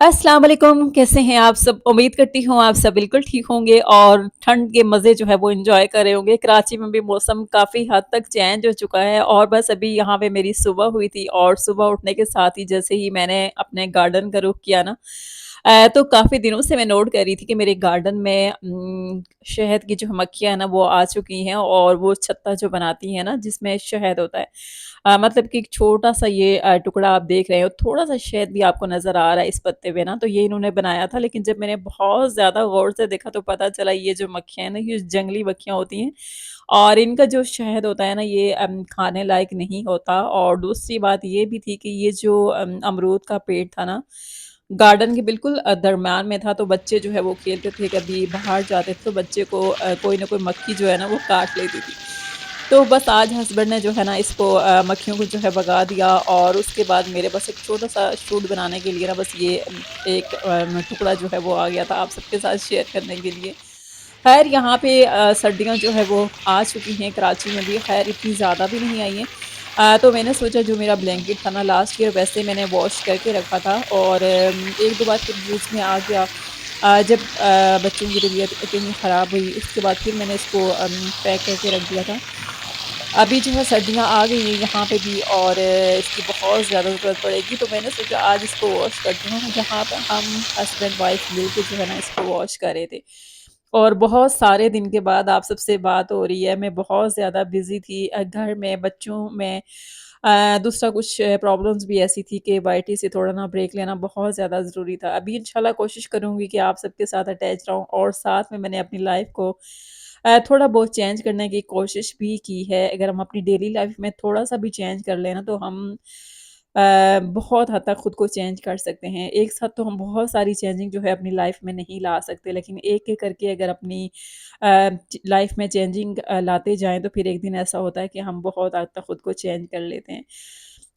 अस्सलाम वालेकुम, कैसे हैं आप सब? उम्मीद करती हूँ आप सब बिल्कुल ठीक होंगे और ठंड के मज़े जो है वो एन्जॉय कर रहे होंगे। कराची में भी मौसम काफ़ी हद तक चेंज हो चुका है और बस अभी यहाँ पे मेरी सुबह हुई थी और सुबह उठने के साथ ही जैसे ही मैंने अपने गार्डन का रुख किया ना तो काफ़ी दिनों से मैं नोट कर रही थी कि मेरे गार्डन में शहद की जो मक्खियाँ हैं ना वो आ चुकी हैं और वो छत्ता जो बनाती हैं ना जिसमें शहद होता है। मतलब कि एक छोटा-सा ये टुकड़ा आप देख रहे हो, थोड़ा-सा शहद भी आपको नज़र आ रहा है इस पत्ते पे ना, तो ये इन्होंने बनाया था। लेकिन जब मैंने बहुत ज़्यादा गौर से देखा तो पता चला ये जो मक्खियाँ हैं ना, ये जंगली मक्खियाँ होती हैं और इनका जो शहद होता है ना, ये खाने लायक नहीं होता। और दूसरी बात ये भी थी कि ये जो अमरूद का पेड़ था ना, गार्डन के बिल्कुल दरम्यान में था, तो बच्चे जो है वो खेलते थे, कभी बाहर जाते थे, तो बच्चे को कोई ना कोई मक्खी जो है ना, वो काट लेती थी। तो बस आज हस्बैंड ने जो है ना इसको मक्खियों को जो है भगा दिया और उसके बाद मेरे पास एक छोटा-सा शूट बनाने के लिए ना बस ये एक टुकड़ा जो है वो आ गया था आप सबके साथ शेयर करने के लिए। ख़ैर यहाँ पे सर्दियाँ जो है वो आ चुकी हैं कराची में भी, ख़ैर इतनी ज़्यादा भी नहीं आई हैं। तो मैंने सोचा जो मेरा ब्लैंकेट था ना लास्ट ईयर वैसे मैंने वॉश करके रखा था और 1-2 बार फिर यूज़ में आ गया। जब बच्चों की तबीयत इतनी ख़राब हुई उसके बाद फिर मैंने इसको पैक करके रख दिया था। अभी जो है सर्दियाँ आ गई हैं यहाँ पे भी और इसकी बहुत ज़्यादा ज़रूरत पड़ेगी, तो मैंने सोचा आज इसको वॉश करती हूँ, जहाँ पे हम हस्बैंड-वाइफ मिलके जो है ना इसको वॉश कर रहे थे। और बहुत सारे दिन के बाद आप सबसे बात हो रही है, मैं बहुत ज़्यादा बिज़ी थी घर में, बच्चों में। दूसरा कुछ प्रॉब्लम्स भी ऐसी थी कि वाईटी से थोड़ा ना ब्रेक लेना बहुत ज़्यादा ज़रूरी था। अभी इंशाल्लाह कोशिश करूँगी कि आप सबके साथ अटैच रहूँ और साथ में मैंने अपनी लाइफ़ को थोड़ा बहुत चेंज करने की कोशिश भी की है। अगर हम अपनी डेली लाइफ़ में थोड़ा-सा भी चेंज कर लें ना तो हम बहुत हद तक खुद को चेंज कर सकते हैं। एक साथ तो हम बहुत सारी चेंजिंग जो है अपनी लाइफ़ में नहीं ला सकते, लेकिन एक-एक करके अगर अपनी लाइफ़ में चेंजिंग लाते जाएँ तो फिर एक दिन ऐसा होता है कि हम बहुत हद तक खुद को चेंज कर लेते हैं।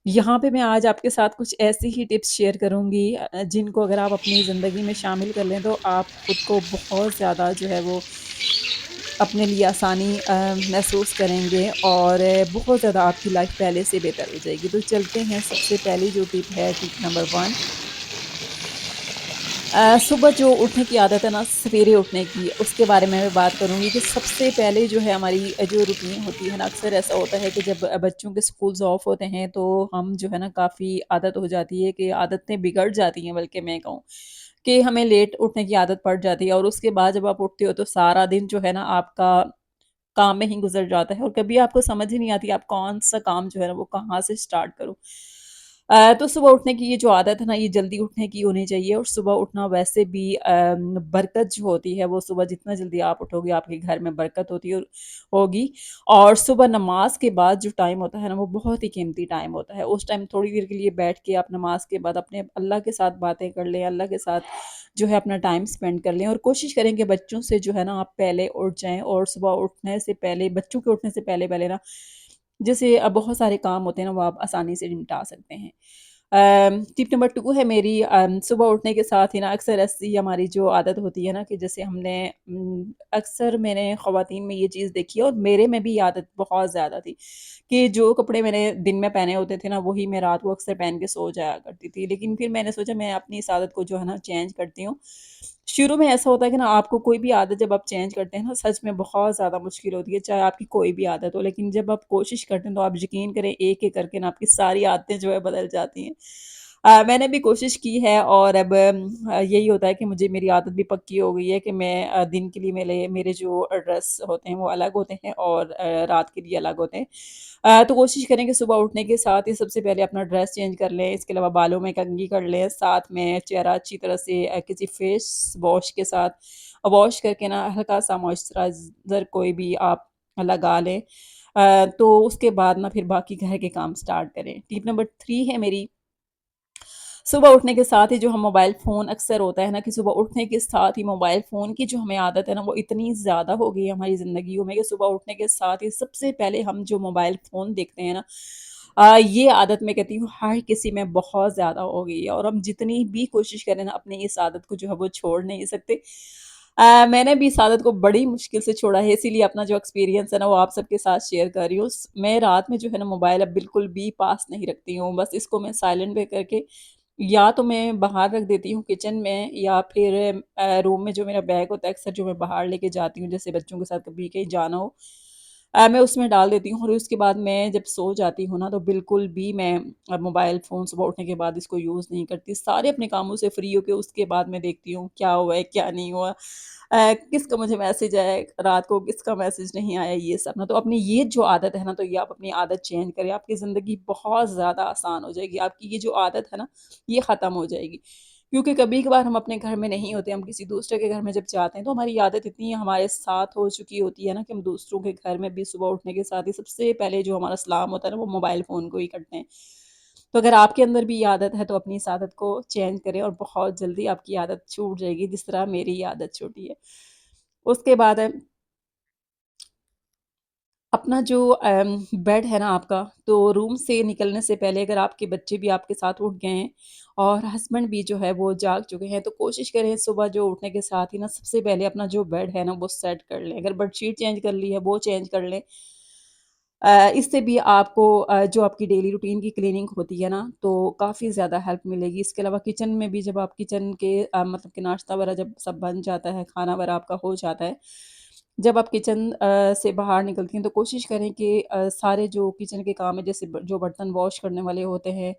यहाँ पे मैं आज आपके साथ कुछ ऐसी ही टिप्स शेयर करूँगी जिनको अगर आप अपनी ज़िंदगी में शामिल कर लें तो आप खुद को बहुत ज़्यादा जो है वो अपने लिए आसानी महसूस करेंगे और बहुत ज़्यादा आपकी लाइफ पहले से बेहतर हो जाएगी। तो चलते हैं सबसे पहली जो टिप है, टिप नंबर 1। सुबह जो उठने की आदत है ना, सवेरे उठने की, उसके बारे में मैं बात करूँगी कि सबसे पहले जो है हमारी जो रूटीन होती है ना, अक्सर ऐसा होता है कि जब बच्चों के स्कूल्स ऑफ होते हैं, तो हम जो है ना काफ़ी आदत हो जाती है कि आदतें बिगड़ जाती हैं बल्कि मैं कहूँ, कि हमें लेट उठने की आदत पड़ जाती है और उसके बाद जब आप उठते हो तो सारा दिन जो है ना आपका काम में ही गुज़र जाता है और कभी आपको समझ ही नहीं आती आप कौन-सा काम जो है ना वो कहाँ से स्टार्ट करो। तो सुबह उठने की ये जो आदत है ना ये जल्दी उठने की होनी चाहिए और सुबह उठना वैसे भी बरकत जो होती है वो सुबह जितना जल्दी आप उठोगे आपके घर में बरकत होती है होगी। और सुबह नमाज के बाद जो टाइम होता है ना वो बहुत ही कीमती टाइम होता है। उस टाइम थोड़ी देर के लिए बैठ के आप नमाज के बाद अपने अल्लाह के साथ बातें कर लें, अल्लाह के साथ जो है अपना टाइम स्पेंड कर लें और कोशिश करें कि बच्चों से जो है ना आप पहले उठ जाएँ और सुबह उठने से पहले बच्चों के उठने से पहले-पहले ना जैसे बहुत सारे काम होते हैं ना वो आप आसानी से निपटा सकते हैं। टिप नंबर 2 है मेरी सुबह उठने के साथ ही ना अक्सर ऐसी हमारी जो आदत होती है ना कि जैसे हमने अक्सर मैंने ख़वातीन में ये चीज़ देखी है और मेरे में भी ये आदत बहुत ज़्यादा थी कि जो कपड़े मैंने दिन में पहने होते थे ना वही मैं रात को अक्सर पहन के सो जाया करती थी। लेकिन फिर मैंने सोचा मैं अपनी इस आदत को जो है ना चेंज करती हूँ। शुरू में ऐसा होता है कि ना आपको कोई भी आदत जब आप चेंज करते हैं ना सच में बहुत ज़्यादा मुश्किल होती है, चाहे आपकी कोई भी आदत हो। लेकिन जब आप कोशिश करते हैं तो आप यकीन करें एक-एक करके ना आपकी सारी आदतें जो है बदल जाती हैं। मैंने भी कोशिश की है और अब यही होता है कि मुझे मेरी आदत भी पक्की हो गई है कि मैं दिन के लिए मेरे मेरे जो ड्रेस होते हैं वो अलग होते हैं और रात के लिए अलग होते हैं। तो कोशिश करें कि सुबह उठने के साथ ही सबसे पहले अपना ड्रेस चेंज कर लें, इसके अलावा बालों में कंघी कर लें, साथ में चेहरा अच्छी तरह से किसी फेस वॉश के साथ वॉश करके ना हल्का-सा मॉइस्चराइज़र कोई भी आप लगा लें। तो उसके बाद ना फिर बाकी घर के काम स्टार्ट करें। टिप नंबर 3 है मेरी सुबह उठने के साथ ही जो हम मोबाइल फ़ोन अक्सर होता है ना कि सुबह उठने के साथ ही मोबाइल फ़ोन की जो हमें आदत है ना वो इतनी ज़्यादा हो गई है हमारी ज़िंदगियों में कि सुबह उठने के साथ ही सबसे पहले हम जो मोबाइल फ़ोन देखते हैं ना ये आदत मैं कहती हूँ हर किसी में बहुत ज़्यादा हो गई है और हम जितनी भी कोशिश करें ना अपनी इस आदत को जो है वो छोड़ नहीं सकते। मैंने भी इस आदत को बड़ी मुश्किल से छोड़ा है इसीलिए अपना जो एक्सपीरियंस है ना वो आप सबके साथ शेयर कर रही हूँ। मैं रात में जो है ना मोबाइल अब बिल्कुल भी पास नहीं रखती हूँ, बस इसको मैं साइलेंट पे करके या तो मैं बाहर रख देती हूँ किचन में या फिर रूम में जो मेरा बैग होता है अक्सर जो मैं बाहर लेके जाती हूँ, जैसे बच्चों के साथ कभी कहीं जाना हो, मैं उसमें डाल देती हूँ और उसके बाद मैं जब सो जाती हूँ ना, तो बिल्कुल भी मैं मोबाइल फ़ोन सुबह उठने के बाद इसको यूज़ नहीं करती। सारे अपने कामों से फ्री होके उसके बाद मैं देखती हूँ क्या हुआ है, क्या नहीं हुआ। किसका मुझे मैसेज आया है रात को, किसका मैसेज नहीं आया, ये सब ना। तो अपनी ये जो आदत है ना, तो ये आप अपनी आदत चेंज करें, आपकी ज़िंदगी बहुत ज़्यादा आसान हो जाएगी। आपकी ये जो आदत है ना, ये ख़त्म हो जाएगी। क्योंकि कभी-कभार हम अपने घर में नहीं होते, हम किसी दूसरे के घर में जब जाते हैं, तो हमारी आदत इतनी हमारे साथ हो चुकी होती है ना कि हम दूसरों के घर में भी सुबह उठने के साथ ही सबसे पहले जो हमारा सलाम होता है ना, वो मोबाइल फ़ोन को ही करते हैं। तो अगर आपके अंदर भी ये आदत है, तो अपनी इस आदत को चेंज करें और बहुत जल्दी आपकी आदत छूट जाएगी, जिस तरह मेरी ये आदत छूटी है। उसके बाद अपना जो बेड है ना आपका, तो रूम से निकलने से पहले अगर आपके बच्चे भी आपके साथ उठ गए हैं और हस्बैंड भी जो है वो जाग चुके हैं, तो कोशिश करें सुबह जो उठने के साथ ही ना सबसे पहले अपना जो बेड है ना वो सेट कर लें। अगर बेडशीट चेंज कर ली है, वो चेंज कर लें। इससे भी आपको जो आपकी डेली रूटीन की क्लीनिंग होती है ना, तो काफ़ी ज़्यादा हेल्प मिलेगी। इसके अलावा किचन में भी जब आप किचन के मतलब कि नाश्ता वगैरह जब सब बन जाता है, खाना वगैरह आपका हो जाता है, जब आप किचन से बाहर निकलती हैं, तो कोशिश करें कि सारे जो किचन के काम है, जैसे जो बर्तन वॉश करने वाले होते हैं,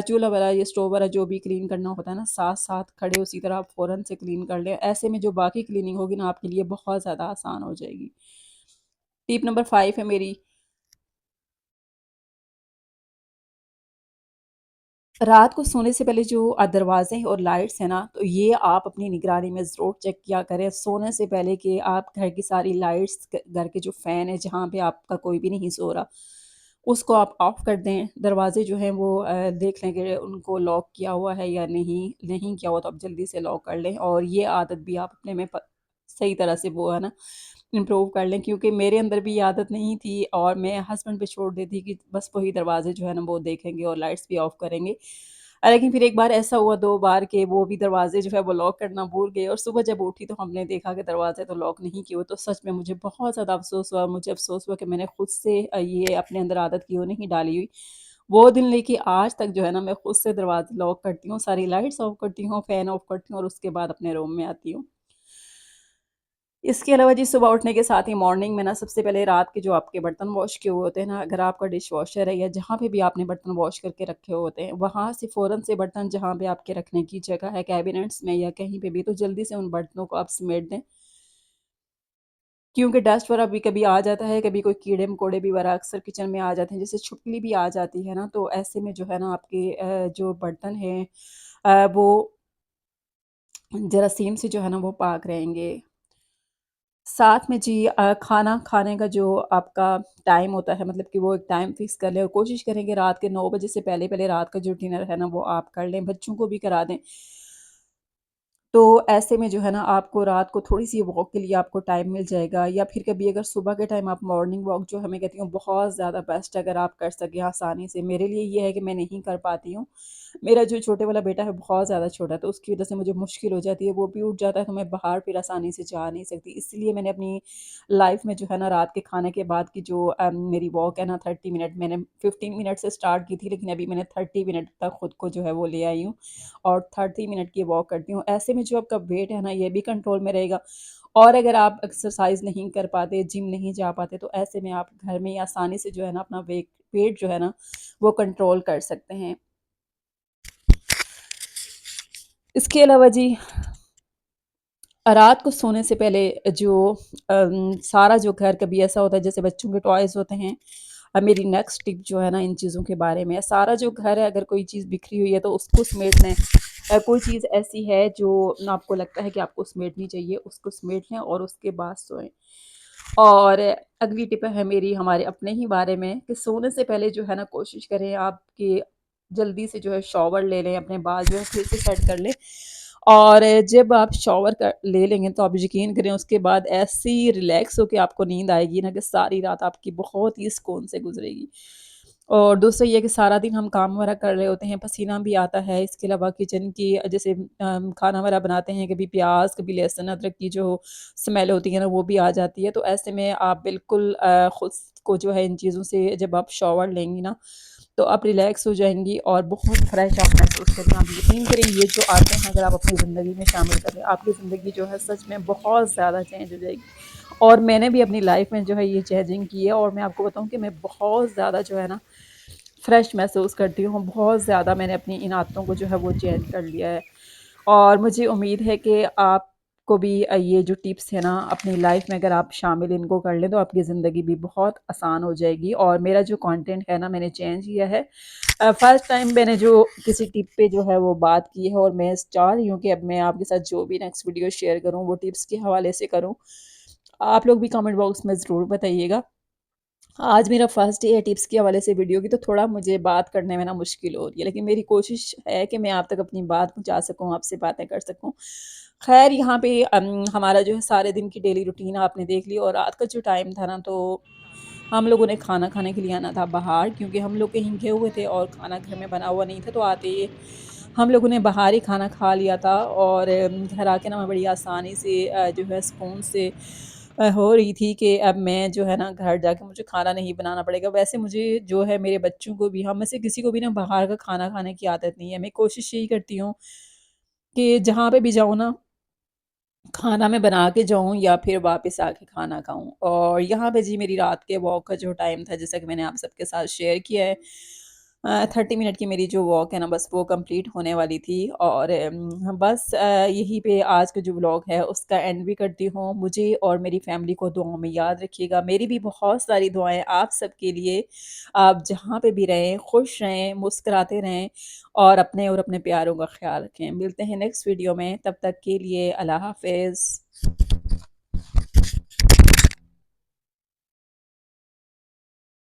चूल्हा वगैरह या स्टोव वगैरह जो भी क्लीन करना होता है ना, साथ-साथ खड़े उसी तरह आप फ़ौरन से क्लीन कर लें। ऐसे में जो बाकी क्लीनिंग होगी ना, आपके लिए बहुत ज़्यादा आसान हो जाएगी। टिप नंबर 5 है मेरी, रात को सोने से पहले जो दरवाज़े और लाइट्स हैं ना, तो ये आप अपनी निगरानी में ज़रूर चेक किया करें सोने से पहले कि आप घर की सारी लाइट्स, घर के जो फ़ैन है जहाँ पे आपका कोई भी नहीं सो रहा, उसको आप ऑफ़ कर दें। दरवाज़े जो हैं वो देख लें कि उनको लॉक किया हुआ है या नहीं, नहीं किया हुआ तो आप जल्दी से लॉक कर लें और ये आदत भी आप अपने में सही तरह से वो है ना इम्प्रूव कर लें, क्योंकि मेरे अंदर भी ये आदत नहीं थी और मैं हस्बैंड पे छोड़ देती कि बस वही दरवाज़े जो है ना वो देखेंगे और लाइट्स भी ऑफ़ करेंगे। लेकिन फिर एक बार ऐसा हुआ 2 बार कि वो भी दरवाज़े जो है वो लॉक करना भूल गए और सुबह जब उठी तो हमने देखा कि दरवाज़े तो लॉक नहीं किए हुए, तो सच में मुझे बहुत ज़्यादा अफ़सोस हुआ। मुझे अफ़सोस हुआ कि मैंने खुद से ये अपने अंदर आदत क्यों नहीं डाली हुई। वो दिन लेके आज तक जो है ना मैं खुद से दरवाज़े लॉक करती हूँ, सारी लाइट्स ऑफ़ करती हूँ, फ़ैन ऑफ़ करती हूँ और उसके बाद अपने रूम में आती हूँ। इसके अलावा जी सुबह उठने के साथ ही मॉर्निंग में ना सबसे पहले रात के जो आपके बर्तन वॉश किए हुए होते हैं ना, अगर आपका डिश वॉशर है या जहाँ पे भी आपने बर्तन वॉश करके रखे हुए होते हैं, वहाँ से फ़ौरन से बर्तन जहाँ पे आपके रखने की जगह है कैबिनेट्स में या कहीं पे भी, तो जल्दी से उन बर्तनों को आप समेट दें। क्योंकि डस्ट वगैरह भी कभी आ जाता है, कभी कोई कीड़े-मकोड़े भी वगैरह अक्सर किचन में आ जाते हैं, जैसे छिपकली भी आ जाती है ना, तो ऐसे में जो है ना आपके जो बर्तन हैं वो जरासीम से जो है ना वो पाक रहेंगे। साथ में जी खाना खाने का जो आपका टाइम होता है, मतलब कि वो एक टाइम फिक्स कर लें और कोशिश करें कि रात के 9 बजे से पहले-पहले रात का जो डिनर है ना वो आप कर लें, बच्चों को भी करा दें। तो ऐसे में जो है ना आपको रात को थोड़ी-सी वॉक के लिए आपको टाइम मिल जाएगा, या फिर कभी अगर सुबह के टाइम आप मॉर्निंग वॉक जो है मैं कहती हूँ बहुत ज़्यादा बेस्ट है अगर आप कर सकें आसानी से। मेरे लिए ये है कि मैं नहीं कर पाती हूँ। मेरा जो छोटे वाला बेटा है बहुत ज़्यादा छोटा है, तो उसकी वज़ह से मुझे मुश्किल हो जाती है, वो भी उठ जाता है तो मैं बाहर फिर आसानी से जा नहीं सकती। इसलिए मैंने अपनी लाइफ़ में जो है ना रात के खाने के बाद की जो मेरी वॉक है ना 30 मिनट, मैंने 15 मिनट से स्टार्ट की थी, लेकिन अभी मैंने 30 मिनट तक खुद को जो है वो ले आई हूँ और 30 मिनट की वॉक करती हूँ। ऐसे में जो आपका वेट है ना ये भी कंट्रोल में रहेगा और अगर आप एक्सरसाइज़ नहीं कर पाते, जिम नहीं जा पाते, तो ऐसे में आप घर में ही आसानी से जो है ना अपना वेट जो है ना वो कंट्रोल कर सकते हैं। इसके अलावा जी रात को सोने से पहले जो सारा जो घर कभी ऐसा होता है जैसे बच्चों के टॉयज़ होते हैं, मेरी नेक्स्ट टिप जो है ना इन चीज़ों के बारे में है, सारा जो घर है अगर कोई चीज़ बिखरी हुई है तो उसको समेट लें। कोई चीज़ ऐसी है जो ना आपको लगता है कि आपको समेटनी चाहिए, उसको समेट लें और उसके बाद सोएँ। और अगली टिप है मेरी हमारे अपने ही बारे में कि सोने से पहले जो है ना कोशिश करें आप कि जल्दी से जो है शॉवर ले लें, अपने बाल जो है फिर से सेट कर लें और जब आप शॉवर ले लेंगे तो आप यकीन करें उसके बाद ऐसी रिलैक्स होके आपको नींद आएगी ना कि सारी रात आपकी बहुत ही सुकून से गुजरेगी। और दूसरा ये है कि सारा दिन हम काम वगैरह कर रहे होते हैं, पसीना भी आता है। इसके अलावा किचन की जैसे खाना वगैरह बनाते हैं, कभी प्याज़, कभी लहसुन, अदरक की जो स्मेल होती है ना, वो भी आ जाती है। तो ऐसे में आप बिल्कुल खुद को जो है इन चीज़ों से जब आप शॉवर लेंगी ना, तो आप रिलैक्स हो जाएँगी और बहुत फ्रेश आप महसूस करेंगी। आप यकीन करें ये जो आदतें हैं अगर आप अपनी ज़िंदगी में शामिल करें, आपकी ज़िंदगी जो है सच में बहुत ज़्यादा चेंज हो जाएगी। और मैंने भी अपनी लाइफ़ में जो है ये चेंजिंग की है और मैं आपको बताऊँ कि मैं बहुत ज़्यादा जो है ना फ्रेश महसूस करती हूँ। बहुत ज़्यादा मैंने अपनी इन आदतों को जो है वो चेंज कर लिया है। और मुझे उम्मीद है कि आपको भी ये जो टिप्स है ना अपनी लाइफ में अगर आप शामिल इनको कर लें तो आपकी ज़िंदगी भी बहुत आसान हो जाएगी। और मेरा जो कंटेंट है ना मैंने चेंज किया है। फर्स्ट टाइम मैंने जो किसी टिप पे जो है वो बात की है और मैं चाह रही हूँ कि अब मैं आपके साथ जो भी नेक्स्ट वीडियो शेयर करूँ वो टिप्स के हवाले से करूँ। आप लोग भी कमेंट बॉक्स में ज़रूर बताइएगा। आज मेरा फर्स्ट डे है टिप्स के हवाले से वीडियो की, तो थोड़ा मुझे बात करने में ना मुश्किल हो रही है, लेकिन मेरी कोशिश है कि मैं आप तक अपनी बात पहुँचा सकूँ, आपसे बातें कर सकूँ। ख़ैर यहाँ पे हमारा जो है सारे दिन की डेली रूटीन आपने देख ली और रात का जो टाइम था ना तो हम लोगों ने खाना खाने के लिए आना था बाहर क्योंकि हम लोग कहीं गए हुए थे और खाना घर में बना हुआ नहीं था, तो आते ही हम लोगों ने बाहर ही खाना खा लिया था। और घर आके ना मैं बड़ी आसानी से जो है सुकून से हो रही थी कि अब मैं जो है ना घर जाके मुझे खाना नहीं बनाना पड़ेगा। वैसे मुझे जो है मेरे बच्चों को भी हम में से किसी को भी ना बाहर का खाना खाने की आदत नहीं है। मैं कोशिश यही करती हूँ कि जहाँ पे भी जाऊँ ना खाना मैं बना के जाऊँ या फिर वापस आके खाना खाऊँ। और यहाँ पे जी मेरी रात के वॉक का जो टाइम था जैसा कि मैंने आप सबके साथ शेयर किया है 30 मिनट की मेरी जो वॉक है ना बस वो कंप्लीट होने वाली थी। और बस यहीं पे आज का जो व्लॉग है उसका एंड भी करती हूँ। मुझे और मेरी फैमिली को दुआओं में याद रखिएगा। मेरी भी बहुत सारी दुआएँ आप सबके लिए। आप जहाँ पे भी रहें, खुश रहें, मुस्कुराते रहें और अपने प्यारों का ख़्याल रखें। मिलते हैं नेक्स्ट वीडियो में, तब तक के लिए अल्लाह हाफ़िज़।